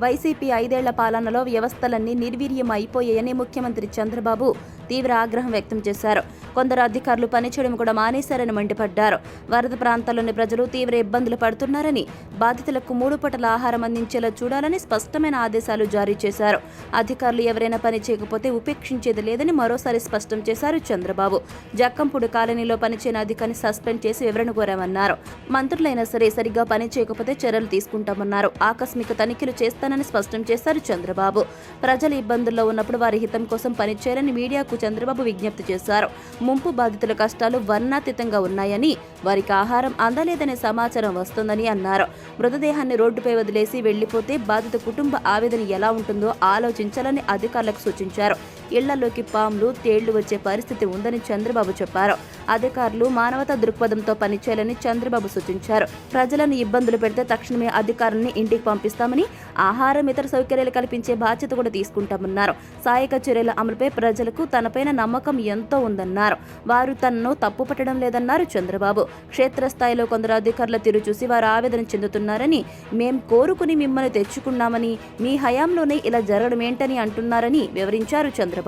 YCP 5 ఏళ్ల పాలనలో వ్యవస్థలన్నీ నిర్వీర్యం అయిపోయాయని ముఖ్యమంత్రి చంద్రబాబు తీవ్ర ఆగ్రహం వ్యక్తం చేశారు. కొందరు అధికారులు పనిచేయడం కూడా మానేశారని మండిపడ్డారు. వరద ప్రాంతాల్లోని ప్రజలు తీవ్ర ఇబ్బందులు పడుతున్నారని, బాధితులకు 3 పూటల ఆహారం అందించేలా చూడాలని స్పష్టమైన ఆదేశాలు జారీ చేశారు. అధికారులు ఎవరైనా పని చేయకపోతే ఉపేక్షించేది లేదని మరోసారి స్పష్టం చేశారు చంద్రబాబు. జక్కంపూడి కాలనీలో పనిచేయని అధికారిని సస్పెండ్ చేసి వివరణ కోరామన్నారు. మంత్రులైనా సరే సరిగ్గా పని చేయకపోతే చర్యలు తీసుకుంటామన్నారు. ఆకస్మిక తనిఖీలు చేస్తానని స్పష్టం చేశారు చంద్రబాబు. ప్రజలు ఇబ్బందుల్లో ఉన్నప్పుడు వారి హితం కోసం పనిచేయాలని మీడియాకు చంద్రబాబు విజ్ఞప్తి చేశారు. ముంపు బాధితుల కష్టాలు వర్ణాతీతంగా ఉన్నాయని, వారికి ఆహారం అందలేదనే సమాచారం వస్తోందని అన్నారు. మృతదేహాన్ని రోడ్డుపై వదిలేసి వెళ్లిపోతే బాధిత కుటుంబ ఆవేదన ఎలా ఉంటుందో ఆలోచించాలని అధికారులకు సూచించారు. ఇళ్లలోకి పాములు, తేళ్లు వచ్చే పరిస్థితి ఉందని చంద్రబాబు చెప్పారు. అధికారులు మానవతా దృక్పథంతో పనిచేయాలని చంద్రబాబు సూచించారు. ప్రజలను ఇబ్బందులు పెడితే తక్షణమే అధికారుల్ని ఇంటికి పంపిస్తామని, ఆహారం, ఇతర సౌకర్యాలు కల్పించే బాధ్యత కూడా తీసుకుంటామన్నారు. సహాయక చర్యల అమలుపై ప్రజలకు తనపైన నమ్మకం ఎంతో ఉందన్నారు. వారు తనను తప్పుపట్టడం లేదన్నారు చంద్రబాబు. క్షేత్రస్థాయిలో కొందరు అధికారుల తీరు చూసి వారు ఆవేదన చెందుతున్నారని, మేం కోరుకుని మిమ్మల్ని తెచ్చుకున్నామని, మీ హయాంలోనే ఇలా జరగడం ఏంటని అంటున్నారని వివరించారు చంద్రబాబు.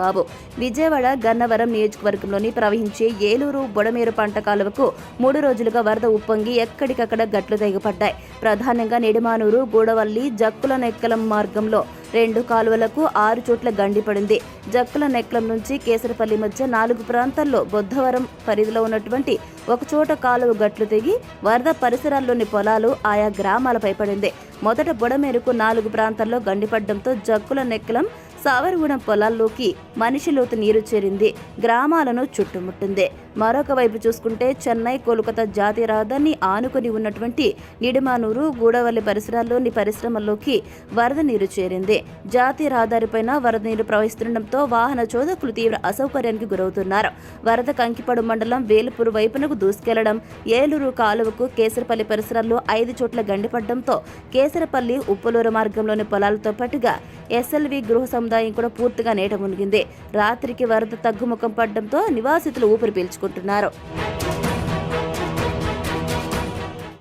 విజయవాడ గన్నవరం నియోజకవర్గంలోని ప్రవహించే ఏలూరు బొడమేరు పంట కాలువకు 3 రోజులుగా వరద ఉప్పొంగి ఎక్కడికక్కడ గట్లు తెగపడ్డాయి. ప్రధానంగా నిడమానూరు, గూడవల్లి, జక్కుల నెక్కలం మార్గంలో 2 కాలువలకు 6 చోట్ల గండిపడింది. జక్కుల నెక్కలం నుంచి కేసరపల్లి మధ్య 4 ప్రాంతాల్లో బొద్ధవరం పరిధిలో ఉన్నటువంటి ఒక చోట కాలువ గట్లు తెగి వరద పరిసరాల్లోని పొలాలు, ఆయా గ్రామాలపై పడింది. మొదట బొడమేరుకు 4 ప్రాంతాల్లో గండిపడడంతో జక్కుల నెక్కలం, సావరగూడెం పొలాల్లోకి మనిషి లోతు నీరు చేరింది. గ్రామాలను చుట్టుముట్టింది. మరొక వైపు చూసుకుంటే చెన్నై, కోల్కతా జాతీయ రహదారిని ఆనుకుని ఉన్నటువంటి నిడమానూరు, గూడవల్లి పరిసరాల్లోని పరిశ్రమల్లోకి వరద నీరు చేరింది. జాతీయ రహదారిపైన వరద నీరు ప్రవహిస్తుండటంతో వాహన చోదకులు తీవ్ర అసౌకర్యానికి గురవుతున్నారు. వరద కంకిపడు మండలం వేలుపూరు వైపునకు దూసుకెళ్లడం, ఏలూరు కాలువకు కేసరపల్లి పరిసరాల్లో 5 చోట్ల గండిపడడంతో కేసరపల్లి, ఉప్పులూరు మార్గంలోని పొలాలతో పాటుగా ఎస్ఎల్వి గృహ సముదాయం కూడా పూర్తిగా నీట మునిగింది. రాత్రికి వరద తగ్గుముఖం పడడంతో నివాసితులు ఊపిరి పీల్చుకుంటున్నారు.